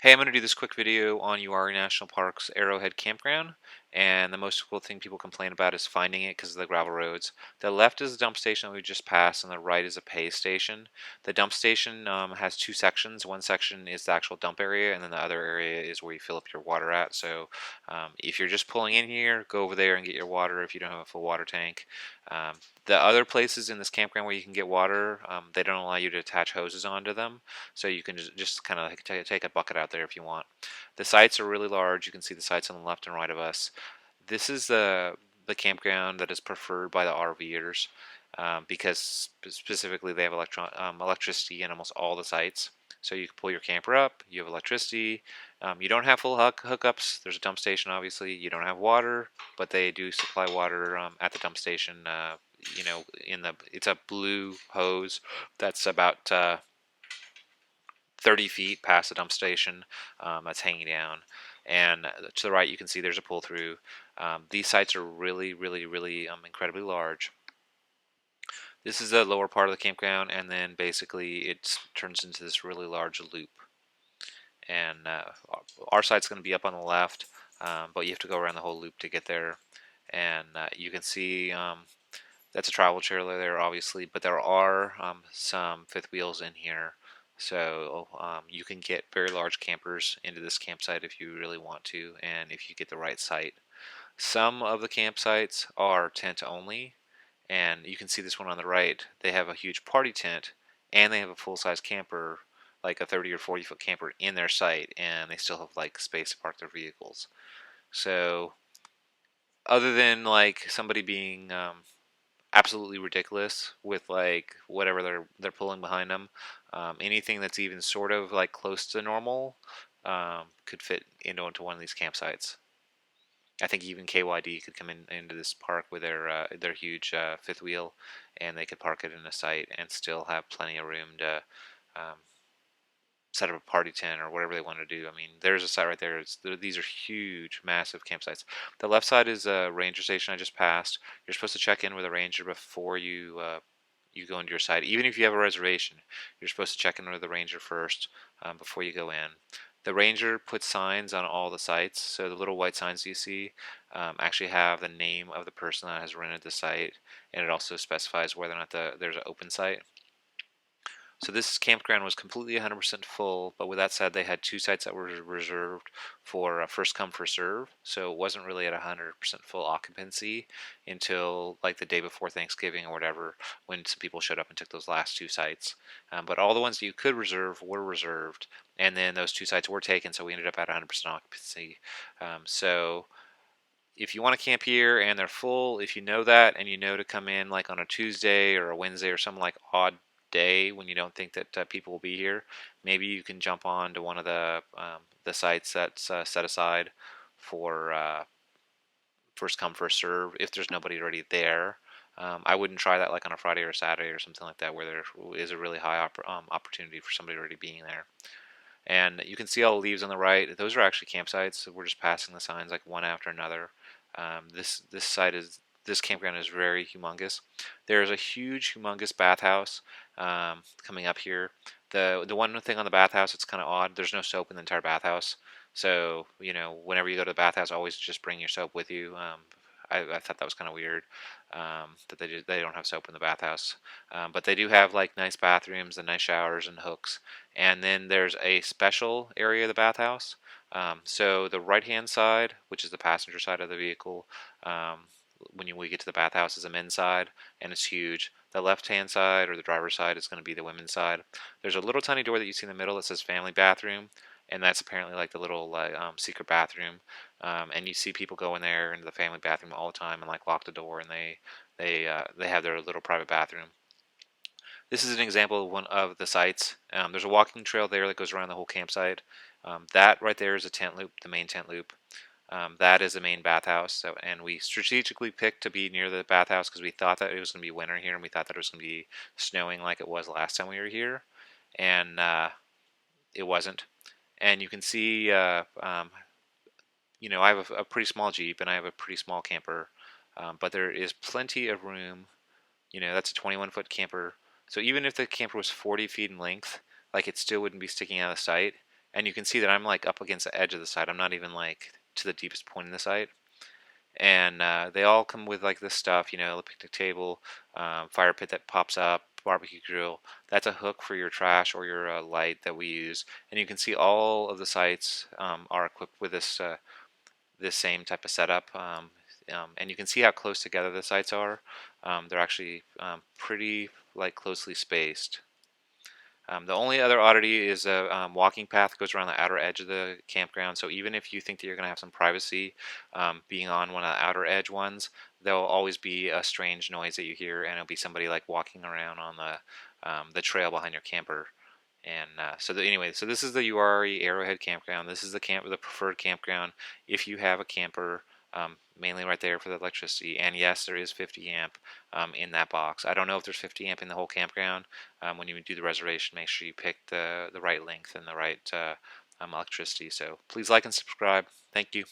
Hey, I'm going to do this quick video on Uwharrie National Park's Arrowhead Campground, and the most difficult thing people complain about is finding it because of the gravel roads. The left is the dump station that we just passed, and the right is a pay station. The dump station has two sections. One section is the actual dump area, and then the other area is where you fill up your water at. So if you're just pulling in here, go over there and get your water if you don't have a full water tank. Um, the other places in this campground where you can get water, they don't allow you to attach hoses onto them. So you can just kind of like take a bucket out there if you want. The sites are really large. You can see the sites on the left and right of us. This is the campground that is preferred by the RVers because specifically they have electricity in almost all the sites. So you can pull your camper up, you have electricity, you don't have full hookups, there's a dump station obviously, you don't have water, but they do supply water at the dump station, it's a blue hose that's about 30 feet past the dump station that's hanging down. And to the right, you can see there's a pull through. These sites are really incredibly large. This is the lower part of the campground, and then basically it turns into this really large loop. And our site's going to be up on the left, but you have to go around the whole loop to get there. And you can see that's a travel trailer there, obviously, but there are some fifth wheels in here. So you can get very large campers into this campsite if you really want to, and if you get the right site. Some of the campsites are tent only, and you can see this one on the right. They have a huge party tent, and they have a full-size camper, like a 30 or 40-foot camper in their site, and they still have like space to park their vehicles. So other than like somebody being absolutely ridiculous with like whatever they're pulling behind them. Anything that's even sort of like close to normal could fit into one of these campsites. I think even KYD could come into this park with their huge fifth wheel, and they could park it in a site and still have plenty of room to um, set up a party tent or whatever they want to do. I mean, there's a site right there. These are huge, massive campsites. The left side is a ranger station I just passed. You're supposed to check in with a ranger before you go into your site. Even if you have a reservation, you're supposed to check in with the ranger first before you go in. The ranger puts signs on all the sites, so the little white signs you see actually have the name of the person that has rented the site, and it also specifies whether or not there's an open site. So this campground was completely 100% full, but with that said, they had two sites that were reserved for first come first serve. So it wasn't really at 100% full occupancy until like the day before Thanksgiving or whatever, when some people showed up and took those last two sites. But all the ones that you could reserve were reserved, and then those two sites were taken, so we ended up at 100% occupancy. So if you want to camp here and they're full, if you know that and you know to come in like on a Tuesday or a Wednesday or some like odd day when you don't think that people will be here, maybe you can jump on to one of the sites that's set aside for first come first serve if there's nobody already there. I wouldn't try that like on a Friday or a Saturday or something like that where there is a really high opportunity for somebody already being there. And you can see all the leaves on the right. Those are actually campsites. We're just passing the signs like one after another. This campground is very humongous. There's a huge, humongous bathhouse coming up here. The one thing on the bathhouse, it's kind of odd. There's no soap in the entire bathhouse. So whenever you go to the bathhouse, always just bring your soap with you. I thought that was kind of weird that they don't have soap in the bathhouse, but they do have like nice bathrooms and nice showers and hooks. And then there's a special area of the bathhouse. So the right-hand side, which is the passenger side of the vehicle, when we get to the bathhouse, is a men's side, and it's huge. The left-hand side, or the driver's side, is going to be the women's side. There's a little tiny door that you see in the middle that says family bathroom, and that's apparently like the little secret bathroom. And you see people go in there into the family bathroom all the time and like lock the door, and they have their little private bathroom. This is an example of one of the sites. There's a walking trail there that goes around the whole campsite. That right there is a tent loop, the main tent loop. That is the main bathhouse. So, and we strategically picked to be near the bathhouse because we thought that it was going to be winter here, and we thought that it was going to be snowing like it was last time we were here, and it wasn't. And you can see, I have a pretty small Jeep and I have a pretty small camper, but there is plenty of room. That's a 21-foot camper. So even if the camper was 40 feet in length, like it still wouldn't be sticking out of sight. and you can see that I'm like up against the edge of the site. I'm not even like to the deepest point in the site. And they all come with like this stuff, you know, the picnic table, fire pit that pops up, barbecue grill. That's a hook for your trash or your light that we use. And you can see all of the sites are equipped with this same type of setup. And you can see how close together the sites are. They're actually pretty like closely spaced. The only other oddity is a walking path that goes around the outer edge of the campground. So even if you think that you're going to have some privacy being on one of the outer edge ones, there'll always be a strange noise that you hear, and it'll be somebody like walking around on the trail behind your camper. And anyway, so this is the Uwharrie Arrowhead Campground. This is the preferred campground if you have a camper, mainly right there for the electricity. And yes, there is 50 amp in that box. I don't know if there's 50 amp in the whole campground. When you do the reservation, make sure you pick the right length and the right electricity. So please like and subscribe. Thank you.